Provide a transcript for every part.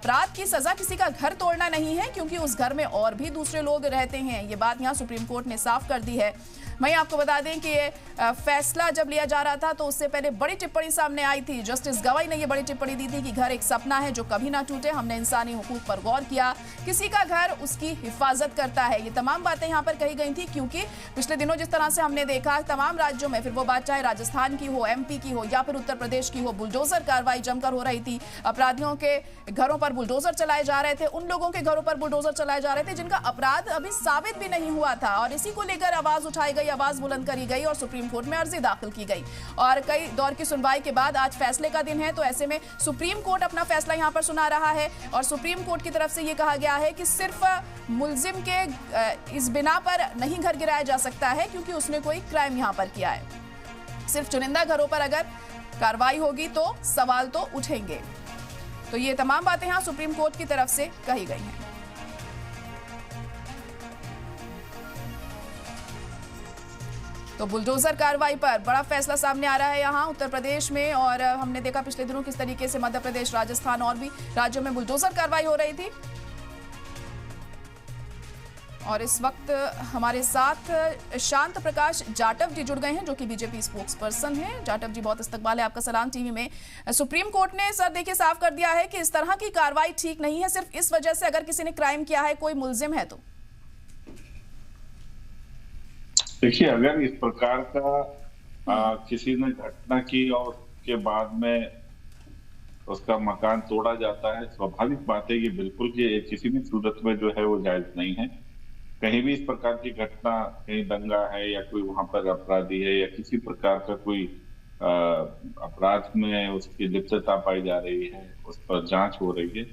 अपराध की सजा किसी का घर तोड़ना नहीं है, क्योंकि उस घर में और भी दूसरे लोग रहते हैं। ये बात यहां सुप्रीम कोर्ट ने साफ कर दी है। वहीं आपको बता दें कि ये फैसला जब लिया जा रहा था तो उससे पहले बड़ी टिप्पणी सामने आई थी। जस्टिस गवाई ने ये बड़ी टिप्पणी दी थी कि घर एक सपना है जो कभी ना टूटे। हमने इंसानी हुकूक पर गौर किया, किसी का घर उसकी हिफाजत करता है। ये तमाम बातें यहाँ पर कही गई थी, क्योंकि पिछले दिनों जिस तरह से हमने देखा तमाम राज्यों में, फिर वो बात चाहे राजस्थान की हो, MP की हो या फिर उत्तर प्रदेश की हो, बुलडोजर कार्रवाई जमकर हो रही थी। अपराधियों के घरों पर बुलडोजर चलाए जा रहे थे, उन लोगों के घरों पर बुलडोजर चलाए जा रहे थे जिनका अपराध अभी साबित भी नहीं हुआ था, और इसी को लेकर आवाज उठाई गई, आवाज बुलंद करी गई और सुप्रीम कोर्ट में अर्जी दाखिल की गई। और कई दौर की सुनवाई के बाद आज फैसले का दिन है, तो ऐसे में सुप्रीम कोर्ट अपना फैसला यहां पर सुना रहा है। और सुप्रीम कोर्ट की तरफ से यह कहा गया है कि सिर्फ मुलजिम के इस बिना पर नहीं घर गिराया जा सकता है क्योंकि उसने कोई क्राइम यहां पर किया है। सिर्फ चुनिंदा घरों पर अगर कार्रवाई होगी तो सवाल तो उठेंगे। तो ये तमाम बातें यहां सुप्रीम कोर्ट की तरफ से कही गई हैं। तो बुलडोजर कार्रवाई पर बड़ा फैसला सामने आ रहा है यहां उत्तर प्रदेश में, और हमने देखा पिछले दिनों किस तरीके से मध्य प्रदेश, राजस्थान और भी राज्यों में बुलडोजर कार्रवाई हो रही थी। और इस वक्त हमारे साथ शांत प्रकाश जाटव जी जुड़ गए हैं, जो कि बीजेपी स्पोक्स पर्सन हैं। जाटव जी, बहुत इस्तकबाल है आपका सलाम टीवी में। सुप्रीम कोर्ट ने सर देखिए साफ कर दिया है कि इस तरह की कार्रवाई ठीक नहीं है, सिर्फ इस वजह से अगर किसी ने क्राइम किया है, कोई मुलजिम है तो। देखिए, अगर इस प्रकार का किसी ने घटना की और उसके बाद में उसका मकान तोड़ा जाता है, स्वाभाविक बात है ये बिल्कुल कि किसी भी सूरत में जो है वो जायज नहीं है। कहीं भी इस प्रकार की घटना, कहीं दंगा है या कोई वहां पर अपराधी है या किसी प्रकार का कोई अपराध में उसकी लिप्तता पाई जा रही है, उस पर जांच हो रही है,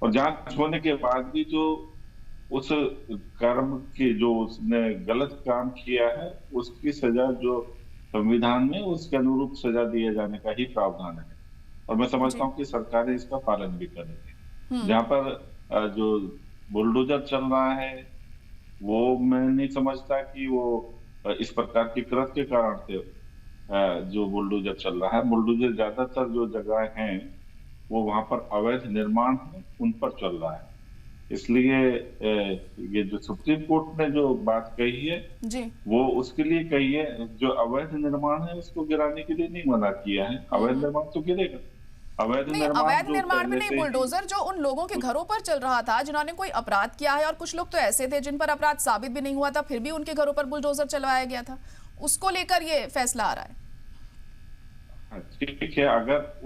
और जांच होने के बाद भी जो उस कर्म की, जो उसने गलत काम किया है, उसकी सजा जो संविधान में उसके अनुरूप सजा दिए जाने का ही प्रावधान है। और मैं समझता हूँ कि सरकारें इसका पालन भी करेंगी। जहां पर जो बुलडोजर चल रहा है, वो मैं नहीं समझता कि वो इस प्रकार की कृत्य के कारण से जो बुलडोजर चल रहा है। बुलडोजर ज्यादातर जो जगह हैं वो वहां पर अवैध निर्माण है, उन पर चल रहा है। इसलिए ये जो सुप्रीम कोर्ट ने जो बात कही है जी, वो उसके लिए कही है। जो अवैध निर्माण है उसको गिराने के लिए नहीं मना किया है। अवैध निर्माण तो गिरेगा। अवैध निर्माण में नहीं, बुलडोजर जो उन लोगों के घरों पर चल रहा था जिन्होंने कोई अपराध किया है, और कुछ लोग तो ऐसे थे जिन पर अपराध साबित भी नहीं हुआ था, फिर भी उनके घरों पर बुलडोजर चलवाया गया था, उसको लेकर ये फैसला आ रहा है। ठीक है, अगर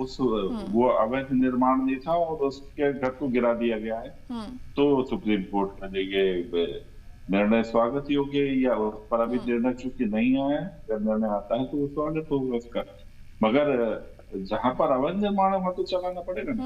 वो अवैध निर्माण नहीं था और उसके घर को गिरा दिया गया है, तो सुप्रीम कोर्ट का ये निर्णय स्वागत योग्य है। या उस पर अभी निर्णय चूंकि नहीं आया है, अगर निर्णय आता है तो वो स्वागत होगा उसका। मगर जहां पर अवैध निर्माण है वहां तो चलाना पड़ेगा ना,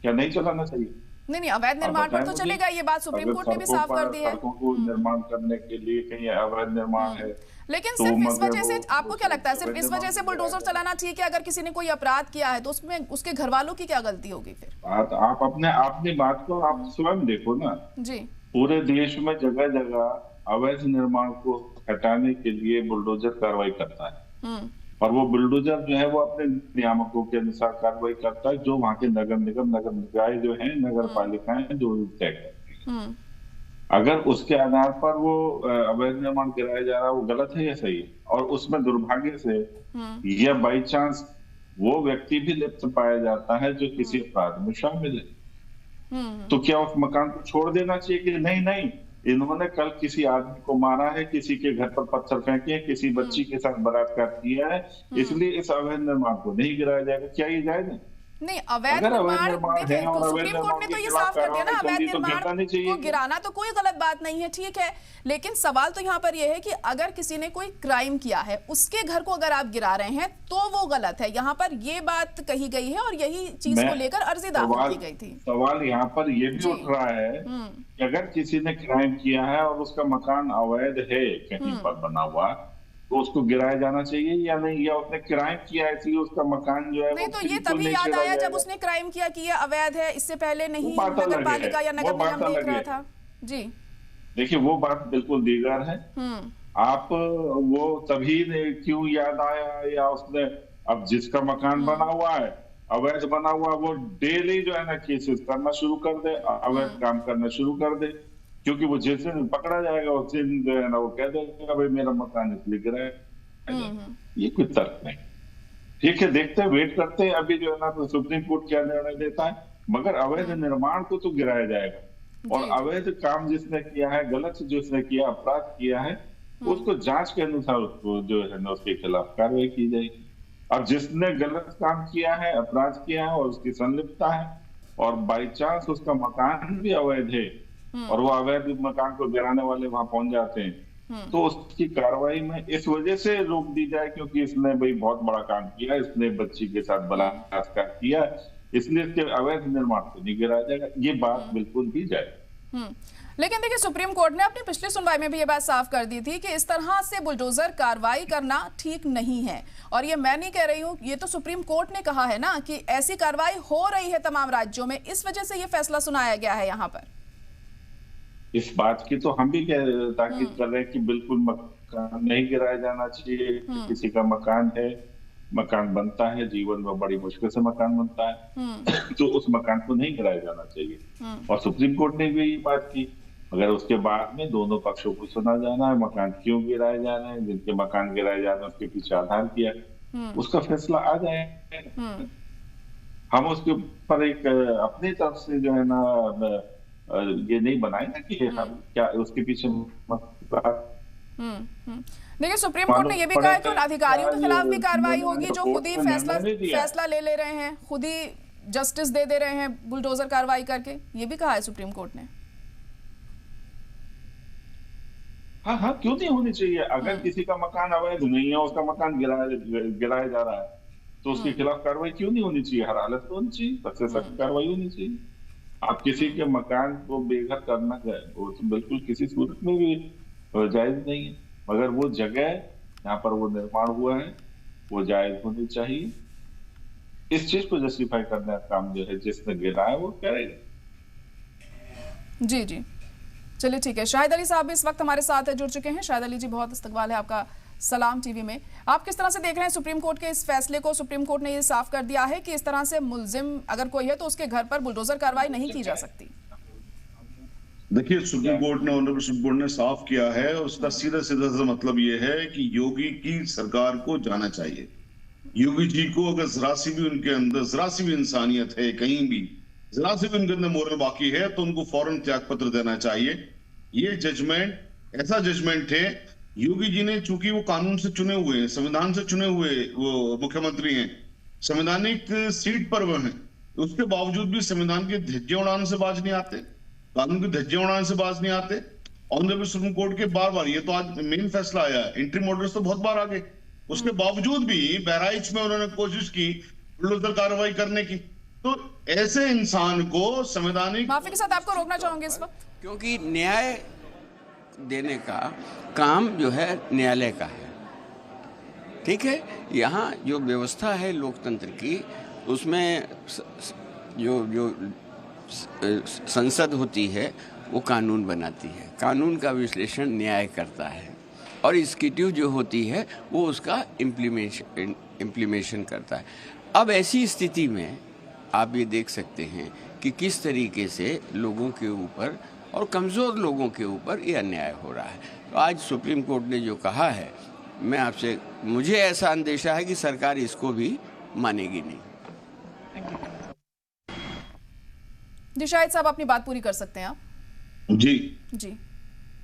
क्या नहीं चलाना चाहिए? नहीं, अवैध निर्माण पर तो चलेगा, ये बात सुप्रीम कोर्ट ने भी साफ कर दी है। सड़कों को निर्माण करने के लिए कहीं अवैध निर्माण है, लेकिन सिर्फ इस वजह से, आपको क्या लगता है सिर्फ इस वजह से बुलडोजर चलाना ठीक है? अगर किसी ने कोई अपराध किया है तो उसमें उसके घर वालों की क्या गलती होगी फिर? आप अपनी बात को आप स्वयं देखो ना जी। पूरे देश में जगह जगह अवैध निर्माण को हटाने के लिए बुलडोजर कार्रवाई करता है, और वो बुलडोजर जो है वो अपने नियामकों के अनुसार कार्रवाई करता है, जो वहां के नगर निगम, नगर निकाय जो है, नगर पालिकाएं जो तय करती है। अगर उसके आधार पर वो अवैध निर्माण गिराया जा रहा है, वो गलत है या सही है? और उसमें दुर्भाग्य से या बाई चांस वो व्यक्ति भी लिप्त पाया जाता है जो किसी अपराध में शामिल है, तो क्या उस मकान को छोड़ देना चाहिए कि नहीं इन्होंने कल किसी आदमी को मारा है, किसी के घर पर पत्थर फेंके हैं, किसी बच्ची के साथ बलात्कार किया है, इसलिए इस अवैध निर्माण को नहीं गिराया जाएगा? क्या ये जायज है? नहीं, अवैध निर्माण देखिए, तो सुप्रीम कोर्ट ने तो ये साफ कर दिया ना, अवैध निर्माण को गिराना तो कोई गलत बात नहीं है, ठीक है। लेकिन सवाल तो यहाँ पर ये है कि अगर किसी ने कोई क्राइम किया है, उसके घर को अगर आप गिरा रहे हैं तो वो गलत है। यहाँ पर ये बात कही गई है और यही चीज को लेकर अर्जी दाखिल की गई थी। सवाल यहाँ पर ये भी उठ रहा है कि अगर किसी ने क्राइम किया है और उसका मकान अवैध है कहीं पर बना हुआ, तो उसको गिराया जाना चाहिए या नहीं? या उसने क्राइम किया इसलिए उसका मकान जो है नहीं, तो ये तभी याद आया जब उसने क्राइम किया कि ये अवैध है, इससे पहले नहीं नगर पालिका या नगर निगम देख रहा था। जी देखिए, वो बात बिल्कुल दीगर है। आप वो तभी क्यों याद आया, या उसने अब जिसका मकान बना हुआ है अवैध बना हुआ वो डेली जो है ना केसेस करना शुरू कर दे, अवैध काम करना शुरू कर दे, क्योंकि वो जिस दिन पकड़ा जाएगा उस दिन जो है ना वो कह देगा भाई मेरा मकान इसलिए गिराया। ये कोई तर्क नहीं। ठीक है, देखते हैं, वेट करते हैं अभी जो है ना तो सुप्रीम कोर्ट क्या निर्णय देता है, मगर अवैध निर्माण को तो गिराया जाएगा और अवैध काम जिसने किया है, गलत जिसने किया, अपराध किया है, उसको जांच के अनुसार उसको जो है ना उसके खिलाफ कार्रवाई की जाएगी। अब जिसने गलत काम किया है, अपराध किया है और उसकी संलिप्तता है और बाई चांस उसका मकान भी अवैध है और वो अवैध मकान को गिराने वाले वहां पहुंच जाते हैं, तो उसकी कार्रवाई में इस वजह से रोक दी जाए क्योंकि इसने भाई बहुत बड़ा काम किया, इसने बच्ची के साथ बलात्कार किया, इसलिए इसके अवैध निर्माण को नहीं गिराया जाएगा। ये बात बिल्कुल भी जाए। लेकिन देखिए, सुप्रीम कोर्ट ने अपनी पिछली सुनवाई में भी ये बात साफ कर दी थी कि इस तरह से बुलडोजर कार्रवाई करना ठीक नहीं है। और ये मैं नहीं कह रही हूँ, ये तो सुप्रीम कोर्ट ने कहा है ना कि ऐसी कार्रवाई हो रही है तमाम राज्यों में, इस वजह से ये फैसला सुनाया गया है यहाँ पर। इस बात की तो हम भी ताकीद कर रहे हैं कि बिल्कुल मकान नहीं गिराया जाना चाहिए। किसी का मकान है, मकान बनता है, जीवन में बड़ी मुश्किल से मकान बनता है, तो उस मकान को नहीं गिराया जाना चाहिए। और सुप्रीम कोर्ट ने भी यही बात की, मगर उसके बाद में दोनों पक्षों को सुना जाना है, मकान क्यों गिराए जा रहे हैं, जिनके मकान गिराए जा रहे हैं उसके पीछे आधार क्या है, उसका फैसला आ जाए। हम उसके ऊपर एक अपनी तरफ से जो है ना ये नहीं बनाए ना कि हम क्या उसके पीछे। देखिए, सुप्रीम कोर्ट ने यह भी कहा है कि उन अधिकारियों के खिलाफ भी कार्रवाई होगी जो खुद ही फैसला ले रहे हैं, खुद ही जस्टिस दे रहे हैं बुलडोजर कार्रवाई करके, ये भी कहा है सुप्रीम कोर्ट ने। हाँ, क्यों नहीं होनी चाहिए। अगर किसी का मकान अवैध नहीं है, उसका मकान गिराया जा रहा है, तो उसके खिलाफ कार्रवाई क्यों नहीं होनी चाहिए? हर हालत में होनी चाहिए, सबसे सख्त कार्रवाई होनी चाहिए। आप किसी के मकान को बेघर करना वो तो बिल्कुल किसी सूरत में भी जायज नहीं है, मगर वो जगह जहाँ पर वो निर्माण हुआ है वो जायज होनी चाहिए। इस चीज को जस्टिफाई करने का काम जो है जिसने गिराया वो करेगा। जी जी, चलिए ठीक है। शाहिद अली साहब इस वक्त हमारे साथ जुड़ चुके हैं। शाहिद अली जी, बहुत इस्तकबाल है आपका सलाम टीवी में। आप किस तरह से देख रहे हैं सुप्रीम कोर्ट के इस फैसले को? सुप्रीम कोर्ट ने ये साफ कर दिया है कि इस तरह से मुल्जिम अगर कोई है तो उसके घर पर बुलडोजर कार्रवाई नहीं की जा सकती। देखिए, सुप्रीम कोर्ट ने ऑनरेबल सुप्रीम कोर्ट ने साफ किया है, उसका सीधा सीधा सा मतलब ये है कि योगी की सरकार को जाना चाहिए। योगी जी को अगर जरा सी भी उनके अंदर जरा सी भी इंसानियत है, कहीं भी जरा सी भी उनके अंदर मोरल बाकी है, तो उनको फौरन त्यागपत्र देना चाहिए। ये जजमेंट ऐसा जजमेंट है, योगी जी ने, चूंकि वो कानून से चुने हुए हैं, संविधान से चुने हुए वो मुख्यमंत्री हैं, संवैधानिक सीट पर वो हैं, उसके बावजूद भी संविधान के धज्जे उड़ाने से बाज नहीं आते, कानून के धज्जे उड़ाने से बाज नहीं आते। ऑनरेबल सुप्रीम कोर्ट के बार बार, ये तो आज मेन फैसला आया, इंटरिम ऑर्डर्स तो बहुत बार आ गए, उसके बावजूद भी बहराइच में उन्होंने कोशिश की बुलडोजर कार्रवाई करने की। तो ऐसे इंसान को संवैधानिक, माफी के साथ आपको रोकना चाहूंगी इस वक्त, क्योंकि न्याय देने का काम जो है न्यायालय का है, ठीक है। यहाँ जो व्यवस्था है लोकतंत्र की, उसमें जो संसद होती है वो कानून बनाती है, कानून का विश्लेषण न्याय करता है, और एग्जीक्यूटिव जो होती है वो उसका इम्प्लीमेशन करता है। अब ऐसी स्थिति में आप ये देख सकते हैं कि किस तरीके से लोगों के ऊपर और कमज़ोर लोगों के ऊपर ये अन्याय हो रहा है। तो आज सुप्रीम कोर्ट ने जो कहा है, मुझे ऐसा अंदेशा है कि सरकार इसको भी मानेगी नहीं। जी, शाहिद साहब अपनी बात पूरी कर सकते हैं आप। जी।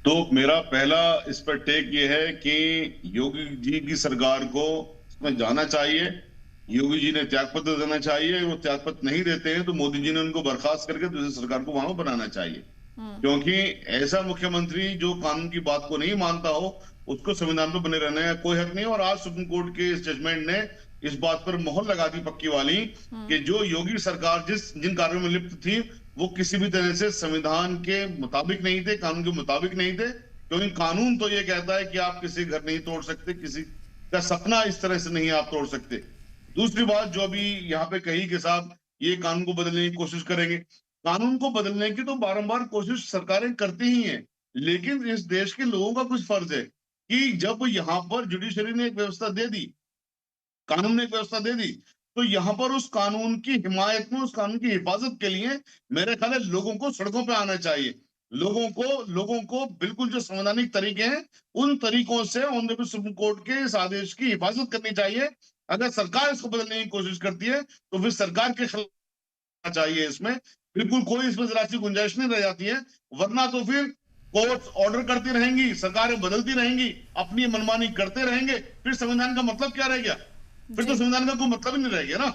तो मेरा पहला इस पर टेक ये है कि योगी जी की सरकार को इसमें जाना चाहिए, योगी जी ने त्यागपत्र देना चाहिए। वो त्यागपत्र नहीं देते हैं तो मोदी जी ने उनको बर्खास्त करके दूसरी सरकार को वहां बनाना चाहिए, क्योंकि ऐसा मुख्यमंत्री जो कानून की बात को नहीं मानता हो उसको संविधान पर बने रहने का कोई हक नहीं। और आज सुप्रीम कोर्ट के इस जजमेंट ने इस बात पर मोहर लगा दी पक्की वाली कि जो योगी सरकार जिन कार्यों में लिप्त थी वो किसी भी तरह से संविधान के मुताबिक नहीं थे, कानून के मुताबिक नहीं थे, क्योंकि कानून तो ये कहता है कि आप किसी घर नहीं तोड़ सकते, किसी का सपना इस तरह से नहीं आप तोड़ सकते। दूसरी बात जो अभी यहाँ पे कही कि साहब ये कानून को बदलने की कोशिश करेंगे, कानून को बदलने की तो बारंबार कोशिश सरकारें करती ही हैं, लेकिन इस देश के लोगों का कुछ फर्ज है कि जब यहाँ पर जुडिशरी ने एक व्यवस्था दे दी, कानून ने एक व्यवस्था दे दी, तो यहाँ पर उस कानून की हिमायत में, उस कानून की हिफाजत के लिए मेरे ख्याल है लोगों को सड़कों पे आना चाहिए। लोगों को बिल्कुल जो संवैधानिक तरीके हैं उन तरीकों से ऑनरेबल सुप्रीम कोर्ट के इस आदेश की हिफाजत करनी चाहिए। अगर सरकार इसको बदलने की कोशिश करती है तो फिर सरकार के खिलाफ चाहिए, इसमें बिल्कुल कोई इसमें जरा सी गुंजाइश नहीं रह जाती है, वरना तो फिर कोर्ट ऑर्डर करती रहेंगी, सरकारें बदलती रहेंगी, अपनी मनमानी करते रहेंगे, फिर संविधान का मतलब क्या रह गया? फिर तो संविधान का कोई मतलब ही नहीं रह गया ना।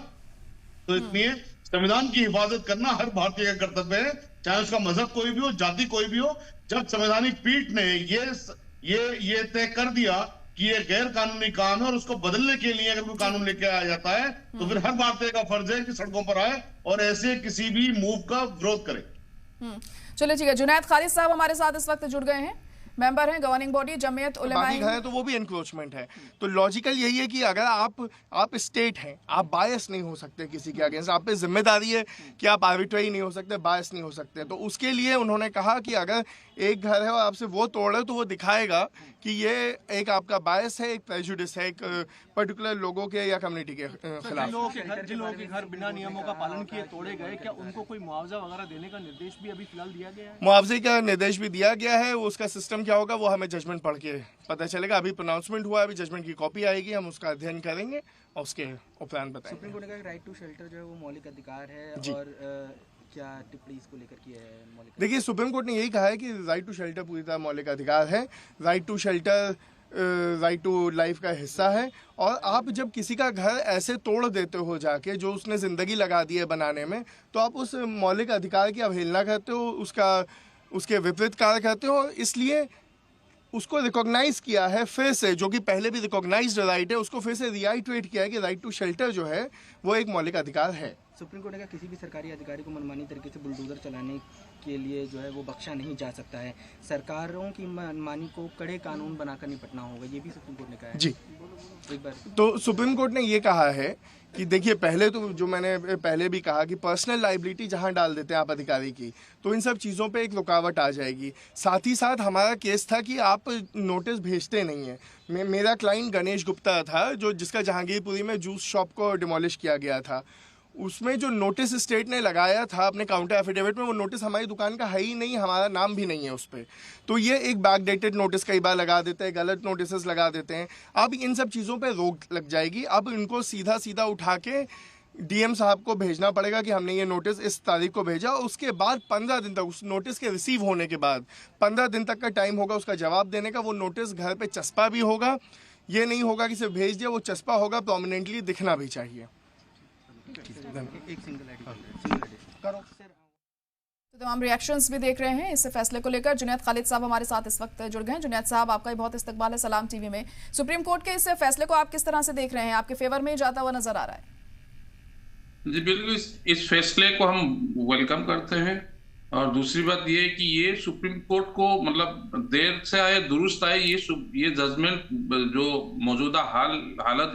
तो इसलिए संविधान की हिफाजत करना हर भारतीय का कर्तव्य है, चाहे उसका मजहब कोई भी हो, जाति कोई भी हो। जब संवैधानिक पीठ ने ये तय कर दिया कि ये गैर कानूनी काम है और उसको बदलने के लिए अगर कोई कानून लेके आया जाता है तो फिर हर भारतीय का फर्ज है कि सड़कों पर आए और ऐसे किसी भी मूव का विरोध करे। चलिए ठीक है, जुनैद खालिद साहब हमारे साथ इस वक्त जुड़ गए हैं, मेंबर हैं गवर्निंग बॉडी जमीयत उलमा है, तो वो भी एनक्रोचमेंट है। तो लॉजिकल यही है कि अगर आप स्टेट हैं, आप बायस नहीं हो सकते किसी के अगेंस्ट, आप पे जिम्मेदारी है कि आप आर्बिट्रेरी नहीं हो सकते, बायस नहीं हो सकते। तो उसके लिए उन्होंने कहा कि अगर एक घर है और आपसे वो तोड़ रहे तो वो दिखाएगा कि ये एक आपका बायस है, एक प्रेजुडिस है, एक पर्टिकुलर लोगों के या कम्युनिटी के खिलाफ। जिन लोगों के घर बिना नियमों का पालन किए तोड़े गए, क्या उनको कोई मुआवजा वगैरह देने का निर्देश भी अभी फिलहाल दिया गया है? मुआवजे का निर्देश भी दिया गया है, उसका सिस्टम क्या होगा वो हमें जजमेंट पढ़ के पता चलेगा। अभी प्रोनाउंसमेंट हुआ है, अभी जजमेंट की कॉपी आएगी, हम उसका अध्ययन करेंगे और उसके उपरांत बताएंगे। सुप्रीम कोर्ट ने कहा राइट टू शेल्टर जो है वो मौलिक अधिकार है, और क्या टिप्पणी इसको लेकर की है? देखिए, सुप्रीम कोर्ट ने यही कहा है कि राइट टू शेल्टर पूरी तरह मौलिक अधिकार है। Right to shelter right to life का हिस्सा है, और आप जब किसी का घर ऐसे तोड़ देते हो जाके, जो उसने ज़िंदगी लगा दी है बनाने में, तो आप उस मौलिक अधिकार की अवहेलना करते हो, उसके विपरीत कार्य करते हो। इसलिए उसको रिकॉग्नाइज किया है फिर से, जो कि पहले भी रिकॉग्नाइज्ड राइट है, उसको फिर से रिआइटरेट किया है कि राइट टू शेल्टर जो है वो एक मौलिक अधिकार है। सुप्रीम कोर्ट ने कहा किसी भी सरकारी अधिकारी को मनमानी तरीके से बुलडोजर चलाने के लिए जो है वो बख्शा नहीं जा सकता है, सरकारों की मनमानी को कड़े कानून बनाकर निपटना होगा, ये भी सुप्रीम कोर्ट ने कहा है। जी, एक बार तो सुप्रीम कोर्ट ने ये कहा है कि देखिए, पहले तो जो मैंने पहले भी कहा कि पर्सनल लाइबिलिटी जहां डाल देते हैं आप अधिकारी की, तो इन सब चीज़ों पे एक रुकावट आ जाएगी। साथ ही साथ हमारा केस था कि आप नोटिस भेजते नहीं हैं। मेरा क्लाइंट गणेश गुप्ता था, जिसका जहांगीरपुरी में जूस शॉप को डिमोलिश किया गया था। उसमें जो नोटिस स्टेट ने लगाया था अपने काउंटर एफिडेविट में, वो नोटिस हमारी दुकान का है ही नहीं, हमारा नाम भी नहीं है उस पर। तो ये एक बैकडेटेड नोटिस कई बार लगा देते हैं, गलत नोटिस लगा देते हैं। अब इन सब चीज़ों पे रोक लग जाएगी। अब इनको सीधा उठा के डीएम साहब को भेजना पड़ेगा कि हमने ये नोटिस इस तारीख को भेजा, और उसके बाद 15 दिन तक, उस नोटिस के रिसीव होने के बाद 15 दिन तक का टाइम होगा उसका जवाब देने का। वो नोटिस घर पे चस्पा भी होगा, ये नहीं होगा कि सिर्फ भेज दिया, वो चस्पा होगा, प्रोमिनेंटली दिखना भी चाहिए। एक सिंगल करो। तो तमाम रिएक्शंस भी देख रहे हैं इस फैसले को लेकर। जुनैद खालिद साहब हमारे साथ इस वक्त जुड़ गए हैं। जुनैद साहब, आपका बहुत इस्तकबाल है सलाम टीवी में। सुप्रीम कोर्ट के इस फैसले को आप किस तरह से देख रहे हैं? आपके फेवर में ही जाता हुआ नजर आ रहा है? जी बिल्कुल, इस फैसले को हम वेलकम करते हैं। और दूसरी बात ये है कि ये सुप्रीम कोर्ट को मतलब देर से आए दुरुस्त आए, ये जजमेंट जो मौजूदा हालत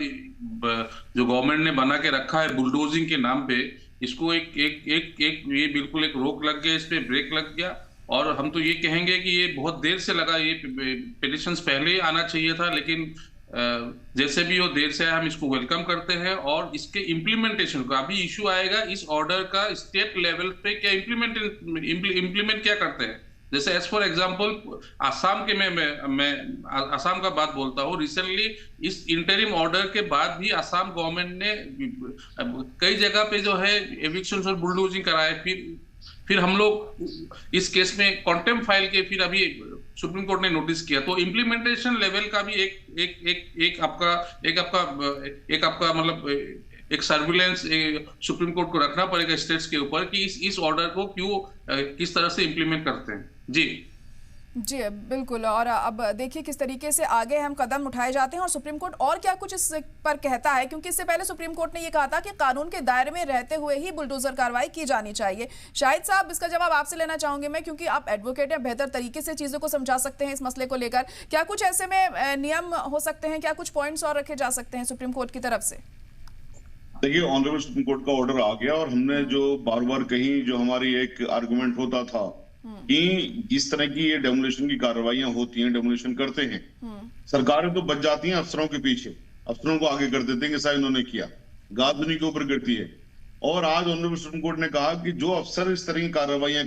जो गवर्नमेंट ने बना के रखा है बुलडोजिंग के नाम पे, इसको एक ये बिल्कुल एक रोक लग गया, इस पे ब्रेक लग गया। और हम तो ये कहेंगे कि ये बहुत देर से लगा, ये पिटिशंस पहले ही आना चाहिए था, लेकिन जैसे भी वो देर से आया, हम इसको वेलकम करते हैं। और इसके इम्प्लीमेंटेशन का अभी इशू आएगा, इस ऑर्डर का स्टेट लेवल पे क्या इम्प्लीमेंट क्या करते हैं। जैसे एज फॉर एग्जांपल आसाम के मैं आसाम का बात बोलता हूँ। रिसेंटली इस इंटरिम ऑर्डर के बाद भी आसाम गवर्नमेंट ने कई जगह पे जो है एविक्शंस और बुलडोजिंग कराए। फिर हम लोग इस केस में कॉन्टेम्प्ट फाइल के फिर अभी सुप्रीम कोर्ट ने नोटिस किया। तो इम्प्लीमेंटेशन लेवल का भी एक आपका मतलब एक सर्विलेंस सुप्रीम कोर्ट को रखना पड़ेगा स्टेट्स के ऊपर कि इस ऑर्डर को किस तरह से इम्प्लीमेंट करते हैं। जी बिल्कुल। और अब देखिए किस तरीके से आगे हम कदम उठाए जाते हैं और सुप्रीम कोर्ट और क्या कुछ इस पर कहता है, क्योंकि इससे पहले सुप्रीम कोर्ट ने ये कहा था कि कानून के दायरे में रहते हुए ही बुलडोजर कार्रवाई की जानी चाहिए। शाहिद साहब, इसका जवाब आपसे लेना चाहूंगी मैं, क्योंकि आप एडवोकेट हैं, बेहतर तरीके से चीजों को समझा सकते हैं इस मसले को लेकर। क्या कुछ ऐसे में नियम हो सकते हैं, क्या कुछ पॉइंट्स और रखे जा सकते हैं सुप्रीम कोर्ट की तरफ से? देखिए, ऑनरेबल सुप्रीम कोर्ट का ऑर्डर आ गया और हमने जो बार बार कहीं जो हमारी एक आर्गुमेंट होता था कि इस तरह की ये डेमोलिशन की कार्रवाइयां होती हैं, डेमोलिशन करते हैं, सरकारें तो बच जाती हैं अफसरों के पीछे, अफसरों को आगे कर देते हैं कि साहब इन्होंने किया। गाद उन्हीं के ऊपर गिरती है। और आज ऑनरेबल सुप्रीम कोर्ट ने कहा कि जो अफसर इस तरह की कार्रवाइयां